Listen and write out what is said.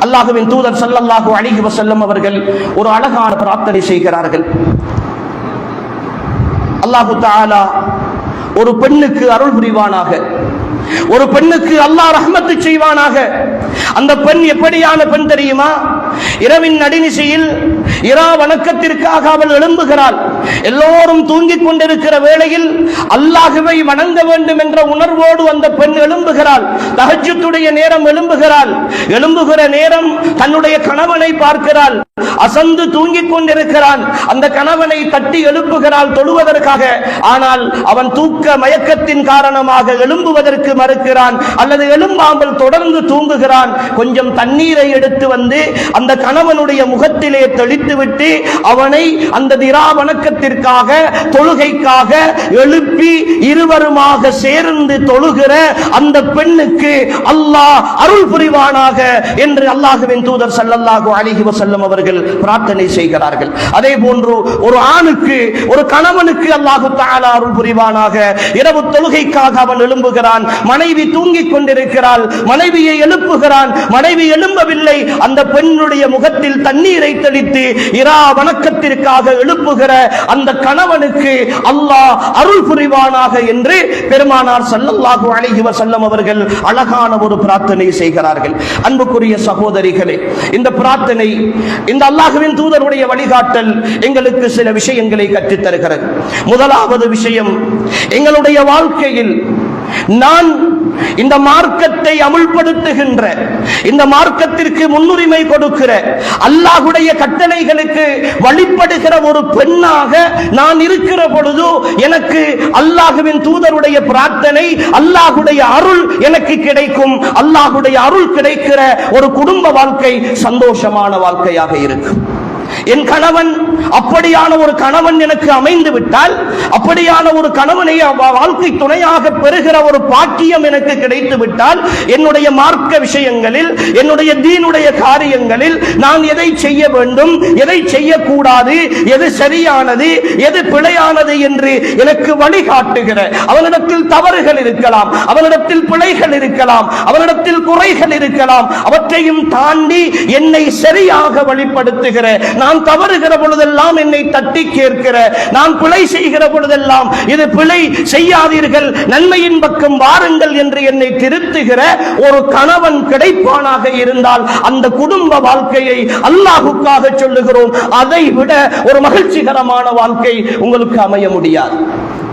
அல்லாஹ்வின் தூதர் ஸல்லல்லாஹு அலைஹி வஸல்லம் அவர்கள் ஒரு அழகான பிரார்த்தனை செய்கிறார்கள். அல்லாஹு தஆலா ஒரு பெண்ணுக்கு அருள் புரிவானாக, ஒரு பெண்ணுக்கு அல்லாஹ் ரஹ்மத்து செய்வானாக. அந்த பெண் எப்படியான பெண் தெரியுமா? இரவின் நடுநிசையில் இரா வணக்கத்திற்காக அவள் எழும்புகிறாள். எல்லோரும் தூங்கிக் கொண்டிருக்கிற வேளையில் அல்லாஹ்வை வணங்க வேண்டும் என்ற உணர்வோடு அந்த பெண் எழும்புகிறாள். தஹஜ்ஜுடைய நேரம் எழும்புகிறாள். எழும்புகிற நேரம் தன்னுடைய கணவனை பார்க்கிறாள். அசந்து தூங்கிக் கொண்டிருக்கிறான். அந்த கணவனை தட்டி எழுப்புகிறாள் தொழுவதற்காக. ஆனால் அவன் தூக்க மயக்கத்தின் காரணமாக எழும்புவதற்கு மறுக்கிறான், அல்லது எழும்பாமல் தொடர்ந்து தூங்குகிறான். கொஞ்சம் தண்ணீரை எடுத்து வந்து அந்த கணவனுடைய முகத்திலே தெளித்துவிட்டு அவனை அந்த திரா வணக்கத்திற்காக, தொழுகைக்காக எழுப்பி இருவருமாக சேர்ந்து தொழுகிற அந்த பெண்ணுக்கு அல்லாஹ் அருள் புரிவானாக என்று அல்லாஹ்வின் தூதர் ஸல்லல்லாஹு அலைஹி வஸல்லம் அவர்கள் பிரார்த்தனை செய்கிறார்கள். அதே போன்று ஒரு ஆணுக்கு, ஒரு கணவனுக்கு அல்லாஹ் தஆலா அருள் புரிவானாக. இரவு தொழுகைக்காக அவன் எழும்புகிறான். மனைவி தூங்கிக் கொண்டிருக்கிறாள். மனைவியை எழுப்புகிறான். மனைவி எழும்பவில்லை. அந்த பெண்ணுடைய முகத்தில் தண்ணீரை தெளித்து இரா வணக்கத்திற்காக எழுப்புகிற அந்த கணவனுக்கு அல்லாஹ் அருள் புரிவானாக என்று பெருமானார் ஸல்லல்லாஹு அலைஹி வஸல்லம் அவர்கள் அழகான ஒரு பிரார்த்தனை செய்கிறார்கள். அன்புக்குரிய சகோதரிகளே, இந்த பிரார்த்தனை, இந்த அல்லாஹ்வின் தூதருடைய வழிகாட்டல் எங்களுக்கு சில விஷயங்களை கற்றுத் தருகிறது. முதலாவது விஷயம், எங்களுடைய வாழ்க்கையில் நான் இந்த மார்க்கத்தை அமுல்படுத்துகின்ற, இந்த மார்க்கத்திற்கு முன்னுரிமை கொடுக்கிற, அல்லாஹ்வுடைய கட்டளைகளுக்கு வழிபடுகிற ஒரு பெண்ணாக நான் இருக்கிற பொழுது எனக்கு அல்லாஹ்வின் தூதருடைய பிரார்த்தனை, அல்லாஹ்வுடைய அருள் எனக்கு கிடைக்கும். அல்லாஹ்வுடைய அருள் கிடைக்கிற ஒரு குடும்ப வாழ்க்கை சந்தோஷமான வாழ்க்கையாக இருக்கும். என் கணவன் அப்படியான ஒரு கணவன் எனக்கு அமைந்து விட்டால், அப்படியான ஒரு கணவனை வாழ்க்கை துணையாக பெறுகிற ஒரு பாக்கியம் எனக்கு கிடைத்து விட்டால், என்னுடைய மார்க்க விஷயங்களில், என்னுடைய தீனுடைய காரியங்களில் நான் எதை செய்ய வேண்டும், எதை செய்யக்கூடாது, எது சரியானது, எது பிழையானது என்று எனக்கு வழிகாட்டுகிற, அவனிடத்தில் தவறுகள் இருக்கலாம், அவனிடத்தில் பிழைகள் இருக்கலாம், அவனிடத்தில் குறைகள் இருக்கலாம், அவற்றையும் தாண்டி என்னை சரியாக வழிபடுத்துகிற, நான் தவறுகிற பொழுதெல்லாம் என்னை தட்டி கேட்கிற, நான் பிழை செய்கிற பொழுதெல்லாம் இது பிழை செய்யாதீர்கள், நன்மையின் பக்கம் வாருங்கள் என்று என்னை திருத்துகிற ஒரு கணவன் கிடைப்பானாக இருந்தால் அந்த குடும்ப வாழ்க்கையை அல்லாஹ்வுக்காக சொல்லுகிறோம், அதை விட ஒரு மகிழ்ச்சிகரமான வாழ்க்கை உங்களுக்கு அமைய முடியாது.